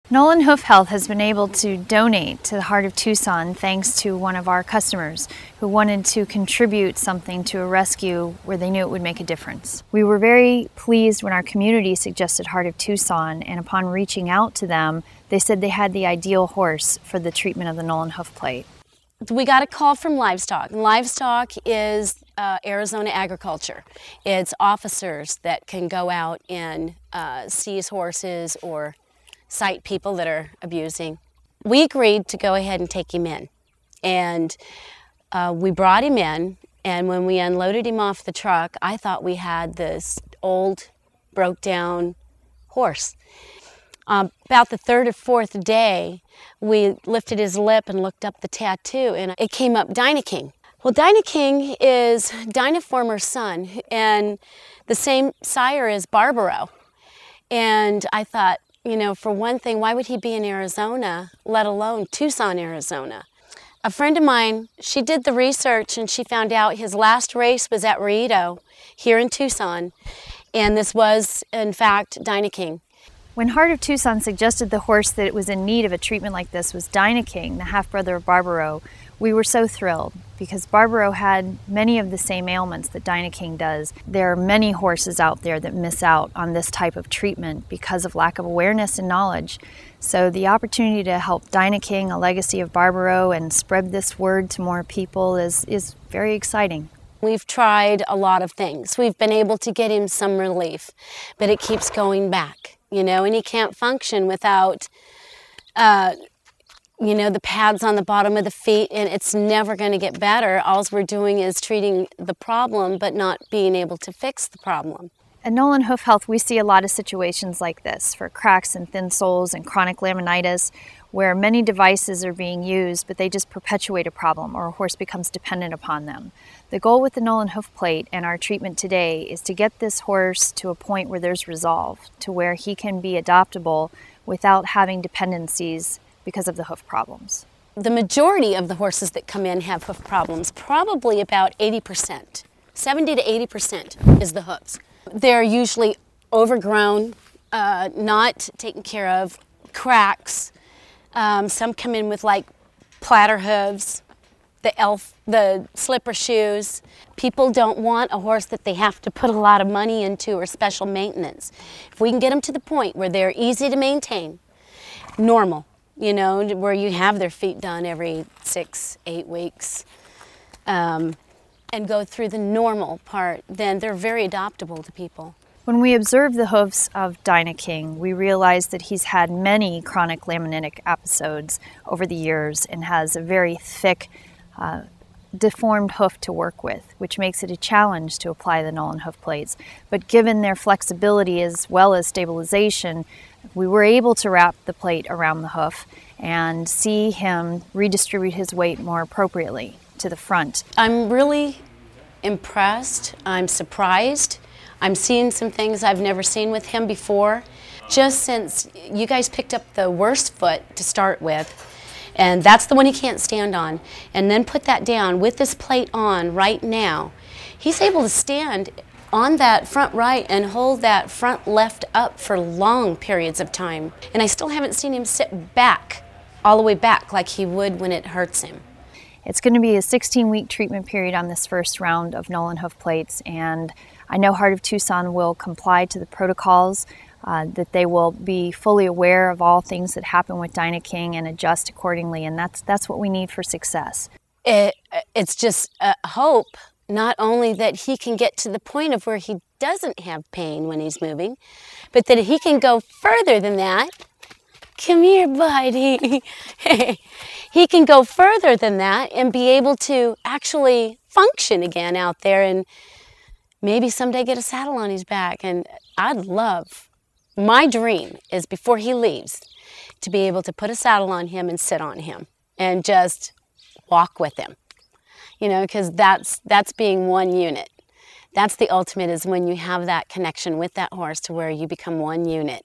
Nolan Hoof Health has been able to donate to the Heart of Tucson thanks to one of our customers who wanted to contribute something to a rescue where they knew it would make a difference. We were very pleased when our community suggested Heart of Tucson, and upon reaching out to them, they said they had the ideal horse for the treatment of the Nolan Hoof Plate. We got a call from livestock. Livestock is Arizona agriculture. It's officers that can go out and seize horses or cite people that are abusing. We agreed to go ahead and take him in, and we brought him in, and when we unloaded him off the truck, I thought we had this old, broke down horse. About the third or fourth day, we lifted his lip and looked up the tattoo, and it came up Dyna King. Well, Dyna King is Dyna's former son, and the same sire as Barbaro. And I thought, you know, for one thing, why would he be in Arizona, let alone Tucson, Arizona? A friend of mine, she did the research and she found out his last race was at Rito here in Tucson, and this was, in fact, Dyna King. When Heart of Tucson suggested the horse that was in need of a treatment like this was Dyna King, the half-brother of Barbaro, we were so thrilled because Barbaro had many of the same ailments that Dyna King does. There are many horses out there that miss out on this type of treatment because of lack of awareness and knowledge. So the opportunity to help Dyna King, a legacy of Barbaro, and spread this word to more people is very exciting. We've tried a lot of things. We've been able to get him some relief, but it keeps going back, you know, and he can't function without you know, the pads on the bottom of the feet, and it's never going to get better. All we're doing is treating the problem, but not being able to fix the problem. At Nolan Hoof Health, we see a lot of situations like this for cracks and thin soles and chronic laminitis, where many devices are being used, but they just perpetuate a problem or a horse becomes dependent upon them. The goal with the Nolan Hoof Plate and our treatment today is to get this horse to a point where there's resolve, to where he can be adoptable without having dependencies because of the hoof problems. The majority of the horses that come in have hoof problems, probably about 80%. 70 to 80% is the hoofs. They're usually overgrown, not taken care of, cracks. Some come in with like platter hooves, the slipper shoes. People don't want a horse that they have to put a lot of money into or special maintenance. If we can get them to the point where they're easy to maintain, normal, you know, where you have their feet done every 6-8 weeks, and go through the normal part, then they're very adoptable to people. When we observe the hoofs of Dyna King, we realize that he's had many chronic laminitic episodes over the years and has a very thick, deformed hoof to work with, which makes it a challenge to apply the Nolan Hoof Plates. But given their flexibility as well as stabilization, we were able to wrap the plate around the hoof and see him redistribute his weight more appropriately to the front. I'm really impressed. I'm surprised. I'm seeing some things I've never seen with him before. Just since you guys picked up the worst foot to start with, and that's the one he can't stand on, and then put that down with this plate on right now, he's able to stand on that front right and hold that front left up for long periods of time. And I still haven't seen him sit back, all the way back, like he would when it hurts him. It's going to be a 16-week treatment period on this first round of Nolan Hoof Plates, and I know Heart of Tucson will comply to the protocols, that they will be fully aware of all things that happen with Dyna King and adjust accordingly, and that's what we need for success. It's just a hope, not only that he can get to the point of where he doesn't have pain when he's moving, but that he can go further than that. Come here, buddy. He can go further than that and be able to actually function again out there and maybe someday get a saddle on his back. And I'd love, my dream is before he leaves, to be able to put a saddle on him and sit on him and just walk with him. You know, because that's being one unit. That's the ultimate, is when you have that connection with that horse to where you become one unit.